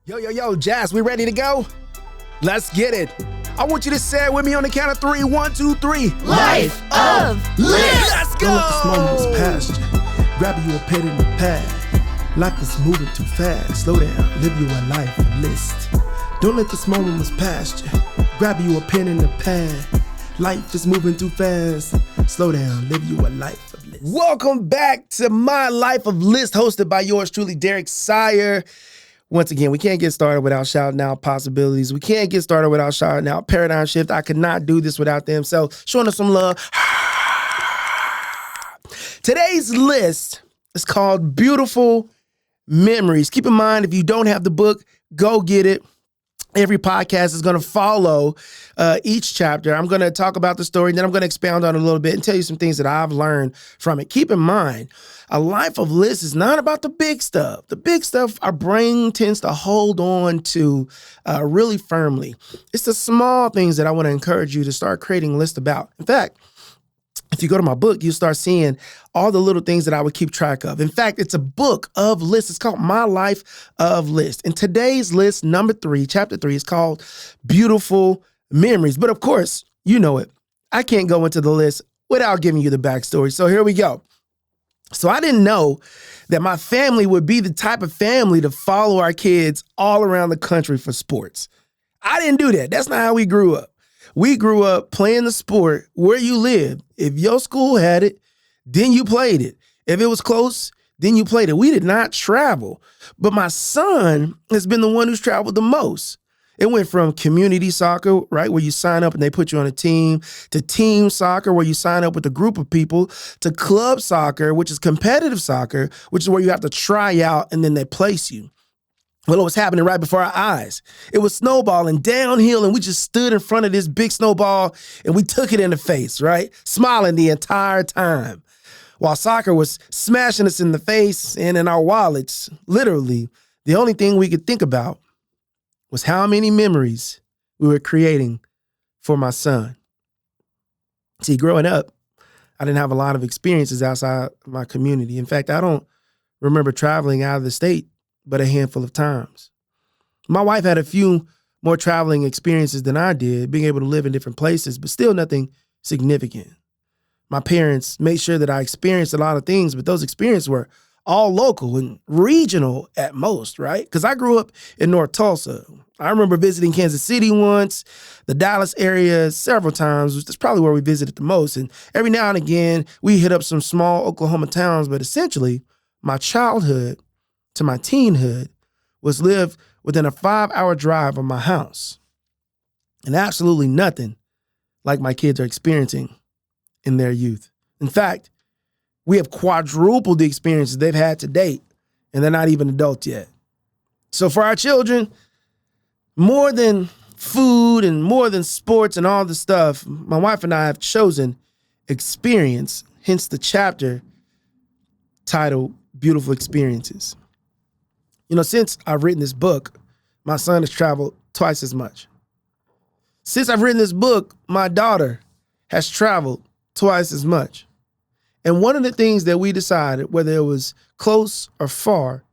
Yo, Jazz, we ready to go? Let's get it. I want you to say it with me on the count of 3. 1, 2, 3. Life of List. Let's go. Don't let this moment pass you. Grab you a pen and a pad. Life is moving too fast. Slow down, live you a life of list. Don't let this moment pass you. Grab you a pen and a pad. Life is moving too fast. Slow down, live you a life of list. Welcome back to My Life of List, hosted by yours truly, Derek Sire. Once again, we can't get started without shouting out possibilities. We can't get started without shouting out Paradigm Shift. I could not do this without them. So showing us some love. Today's list is called Beautiful Memories. Keep in mind, if you don't have the book, go get it. Every podcast is going to follow each chapter. I'm going to talk about the story, and then I'm going to expound on it a little bit and tell you some things that I've learned from it. Keep in mind, a life of list is not about the big stuff. The big stuff, our brain tends to hold on to really firmly. It's the small things that I want to encourage you to start creating lists about. In fact, if you go to my book, you start seeing all the little things that I would keep track of. In fact, it's a book of lists. It's called My Life of List. And today's list, number 3, chapter 3, is called Beautiful Memories. But of course, you know it. I can't go into the list without giving you the backstory. So here we go. So I didn't know that my family would be the type of family to follow our kids all around the country for sports. I didn't do that. That's not how we grew up. We grew up playing the sport where you lived. If your school had it, then you played it. If it was close, then you played it. We did not travel. But my son has been the one who's traveled the most. It went from community soccer, right, where you sign up and they put you on a team, to team soccer, where you sign up with a group of people, to club soccer, which is competitive soccer, which is where you have to try out and then they place you. Well, it was happening right before our eyes. It was snowballing downhill, and we just stood in front of this big snowball, and we took it in the face, right? Smiling the entire time. While soccer was smashing us in the face and in our wallets, literally, the only thing we could think about was how many memories we were creating for my son. See, growing up, I didn't have a lot of experiences outside my community. In fact, I don't remember traveling out of the state but a handful of times. My wife had a few more traveling experiences than I did, being able to live in different places, but still nothing significant. My parents made sure that I experienced a lot of things, but those experiences were all local and regional at most, right? Because I grew up in North Tulsa. I remember visiting Kansas City once, the Dallas area several times, which is probably where we visited the most. And every now and again, we hit up some small Oklahoma towns, but essentially, my childhood to my teenhood was lived within a 5-hour drive of my house. And absolutely nothing like my kids are experiencing in their youth. In fact, we have quadrupled the experiences they've had to date, and they're not even adults yet. So for our children, more than food and more than sports and all the stuff, my wife and I have chosen experience, hence the chapter titled Beautiful Experiences. You know, since I've written this book, my son has traveled twice as much. Since I've written this book, my daughter has traveled twice as much. And one of the things that we decided, whether it was close or far,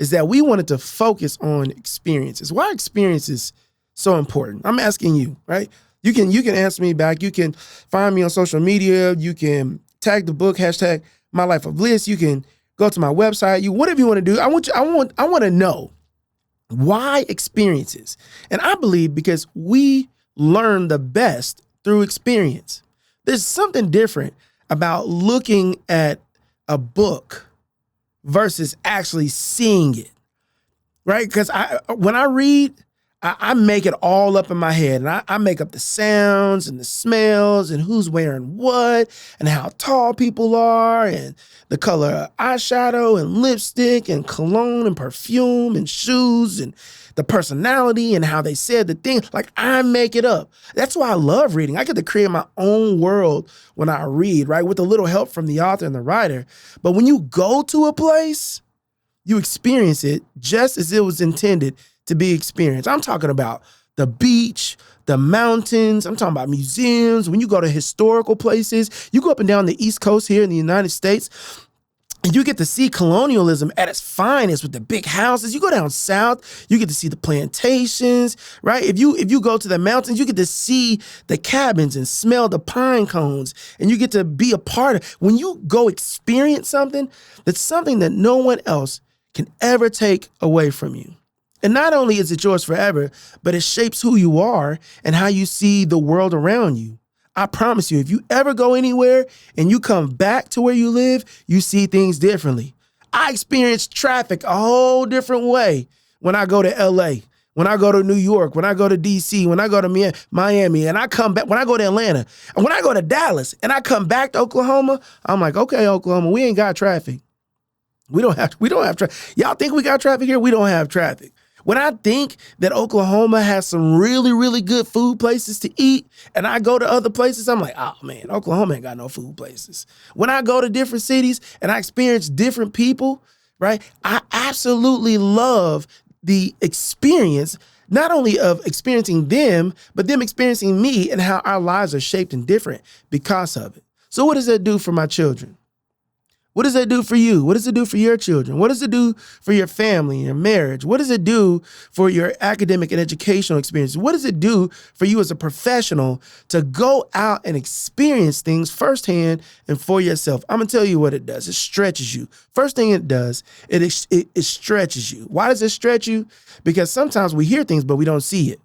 is that we wanted to focus on experiences. Why are experiences so important? I'm asking you, right? You can answer me back. You can find me on social media. You can tag the book, hashtag My Life of List. You can go to my website, whatever you want to do. I want to know why experiences. And I believe because we learn the best through experience. There's something different about looking at a book versus actually seeing it, right? Because when I read, I make it all up in my head, and I make up the sounds and the smells and who's wearing what and how tall people are and the color of eyeshadow and lipstick and cologne and perfume and shoes and the personality and how they said the thing. Like, I make it up. That's why I love reading. I get to create my own world when I read, right? With a little help from the author and the writer. But when you go to a place, you experience it just as it was intended to be experienced. I'm talking about the beach, the mountains. I'm talking about museums. When you go to historical places, you go up and down the East Coast here in the United States, And you get to see colonialism at its finest with the big houses. You go down south, you get to see the plantations, right? If you go to the mountains, you get to see the cabins and smell the pine cones, and you get to be a part of. When you go experience something, that's something that no one else can ever take away from you. And not only is it yours forever, but it shapes who you are and how you see the world around you. I promise you, if you ever go anywhere and you come back to where you live, you see things differently. I experience traffic a whole different way when I go to LA, when I go to New York, when I go to DC, when I go to Miami, and I come back, when I go to Atlanta, and when I go to Dallas, and I come back to Oklahoma, I'm like, okay, Oklahoma, we ain't got traffic. We don't have traffic. Y'all think we got traffic here? We don't have traffic. When I think that Oklahoma has some really, really good food places to eat, and I go to other places, I'm like, oh man, Oklahoma ain't got no food places. When I go to different cities and I experience different people, right, I absolutely love the experience, not only of experiencing them, but them experiencing me and how our lives are shaped and different because of it. So what does that do for my children? What does that do for you? What does it do for your children? What does it do for your family and your marriage? What does it do for your academic and educational experiences? What does it do for you as a professional to go out and experience things firsthand and for yourself? I'm going to tell you what it does. It stretches you. First thing it does, it stretches you. Why does it stretch you? Because sometimes we hear things, but we don't see it.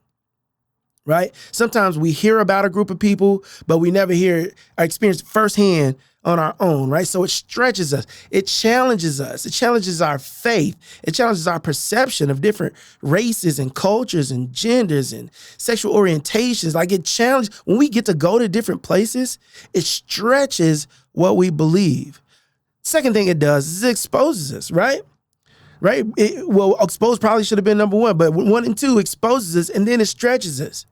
Right? Sometimes we hear about a group of people, but we never hear or experience it firsthand on our own, right? So it stretches us. It challenges us. It challenges our faith. It challenges our perception of different races and cultures and genders and sexual orientations. Like it challenges, when we get to go to different places, it stretches what we believe. Second thing it does is it exposes us, right? Right? Expose probably should have been number one, but 1 and 2 exposes us and then it stretches us.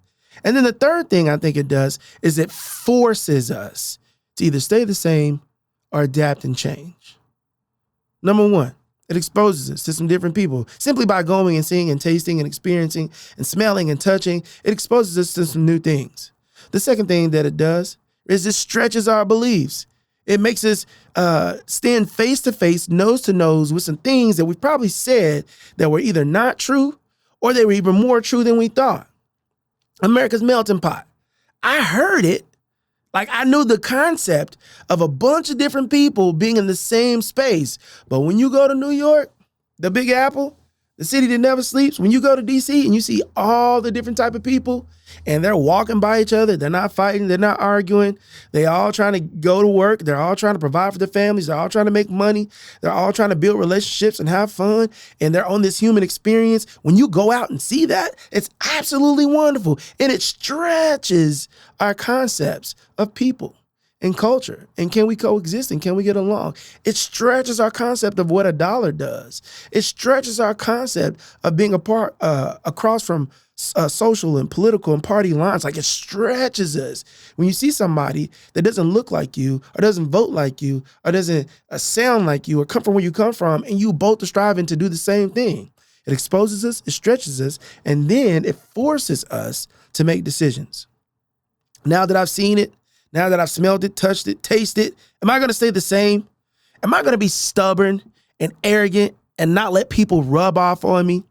And then the third thing I think it does is it forces us to either stay the same or adapt and change. Number one, it exposes us to some different people. Simply by going and seeing and tasting and experiencing and smelling and touching, it exposes us to some new things. The second thing that it does is it stretches our beliefs. It makes us stand face to face, nose to nose with some things that we probably said that were either not true or they were even more true than we thought. America's melting pot. I heard it. Like I knew the concept of a bunch of different people being in the same space. But when you go to New York, the Big Apple, the city that never sleeps, when you go to DC and you see all the different type of people and they're walking by each other, they're not fighting, they're not arguing, they all trying to go to work, they're all trying to provide for their families, they're all trying to make money, they're all trying to build relationships and have fun, and they're on this human experience. When you go out and see that, it's absolutely wonderful, and it stretches our concepts of people and culture, and can we coexist and can we get along? It stretches our concept of what a dollar does. It stretches our concept of being apart across from social and political and party lines. Like it stretches us. When you see somebody that doesn't look like you or doesn't vote like you or doesn't sound like you or come from where you come from, and you both are striving to do the same thing. It exposes us, it stretches us, and then it forces us to make decisions. Now that I've seen it, now that I've smelled it, touched it, tasted it, am I going to stay the same? Am I going to be stubborn and arrogant and not let people rub off on me?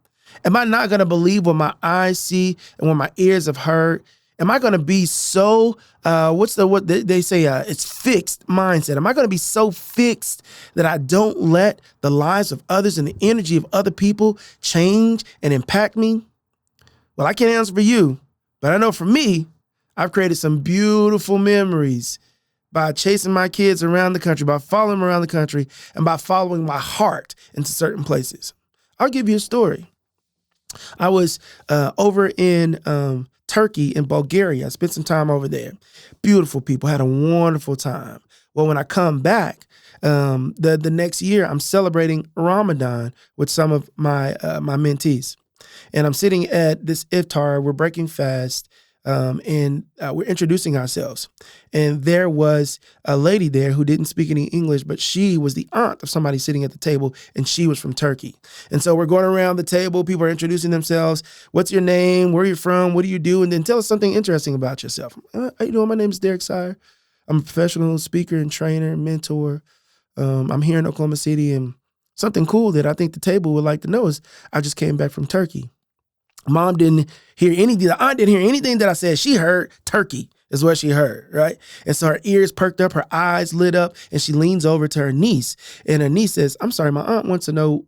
Am I not going to believe what my eyes see and what my ears have heard? Am I going to be so, what they say, it's fixed mindset. Am I going to be so fixed that I don't let the lives of others and the energy of other people change and impact me? Well, I can't answer for you, but I know for me, I've created some beautiful memories by chasing my kids around the country, by following them around the country, and by following my heart into certain places. I'll give you a story. I was over in Turkey and Bulgaria. I spent some time over there. Beautiful people, had a wonderful time. Well, when I come back, the next year, I'm celebrating Ramadan with some of my mentees. And I'm sitting at this iftar, we're breaking fast, and we're introducing ourselves. And there was a lady there who didn't speak any English, but she was the aunt of somebody sitting at the table, and she was from Turkey. And so we're going around the table. People are introducing themselves. What's your name? Where are you from? What do you do? And then tell us something interesting about yourself. How you doing? My name is Derek Sire. I'm a professional speaker and trainer, mentor. I'm here in Oklahoma City, and something cool that I think the table would like to know is I just came back from Turkey. Mom didn't hear anything. The aunt didn't hear anything that I said. She heard turkey is what she heard, right? And so her ears perked up, her eyes lit up, and she leans over to her niece. And her niece says, I'm sorry, my aunt wants to know,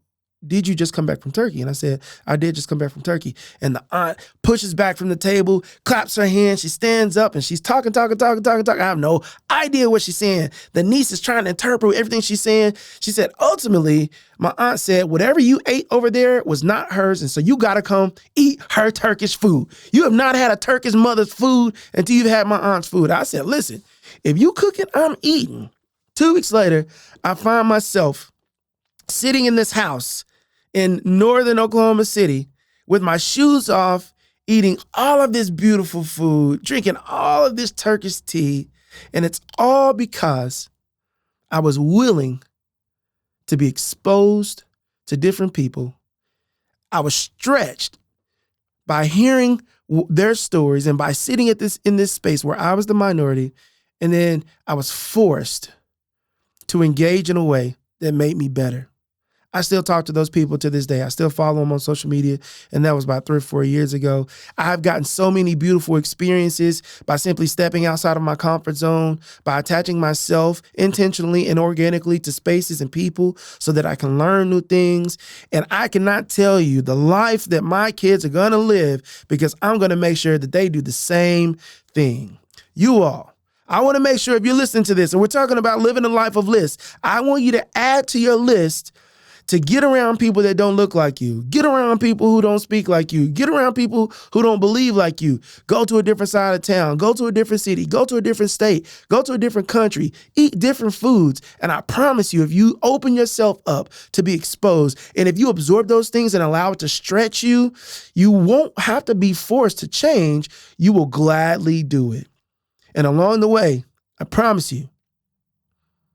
did you just come back from Turkey? And I said, I did just come back from Turkey. And the aunt pushes back from the table, claps her hands, she stands up, and she's talking. I have no idea what she's saying. The niece is trying to interpret everything she's saying. She said, ultimately, my aunt said, whatever you ate over there was not hers, and so you got to come eat her Turkish food. You have not had a Turkish mother's food until you've had my aunt's food. I said, listen, if you cooking, I'm eating. 2 weeks later, I find myself sitting in this house in northern Oklahoma City with my shoes off, eating all of this beautiful food, drinking all of this Turkish tea, and it's all because I was willing to be exposed to different people. I was stretched by hearing their stories and by sitting in this space where I was the minority, and then I was forced to engage in a way that made me better. I still talk to those people to this day. I still follow them on social media, and that was about 3 or 4 years ago. I've gotten so many beautiful experiences by simply stepping outside of my comfort zone, by attaching myself intentionally and organically to spaces and people so that I can learn new things. And I cannot tell you the life that my kids are going to live because I'm going to make sure that they do the same thing. You all, I want to make sure if you're listening to this and we're talking about living a life of lists, I want you to add to your list to get around people that don't look like you. Get around people who don't speak like you. Get around people who don't believe like you. Go to a different side of town. Go to a different city. Go to a different state. Go to a different country. Eat different foods. And I promise you, if you open yourself up to be exposed, and if you absorb those things and allow it to stretch you, you won't have to be forced to change. You will gladly do it. And along the way, I promise you,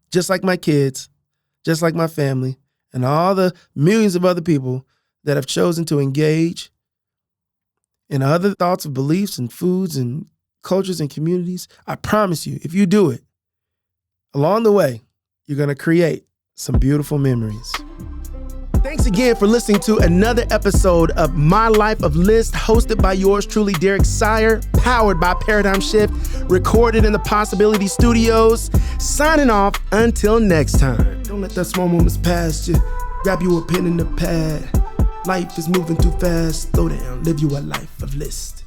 just like my kids, just like my family, and all the millions of other people that have chosen to engage in other thoughts of beliefs and foods and cultures and communities, I promise you, if you do it, along the way, you're going to create some beautiful memories. Thanks again for listening to another episode of My Life of List, hosted by yours truly, Derek Sire, powered by Paradigm Shift, recorded in the Possibility Studios. Signing off until next time. Don't let that small moments pass you. Grab you a pen and a pad. Life is moving too fast. Slow down, live you a life of list.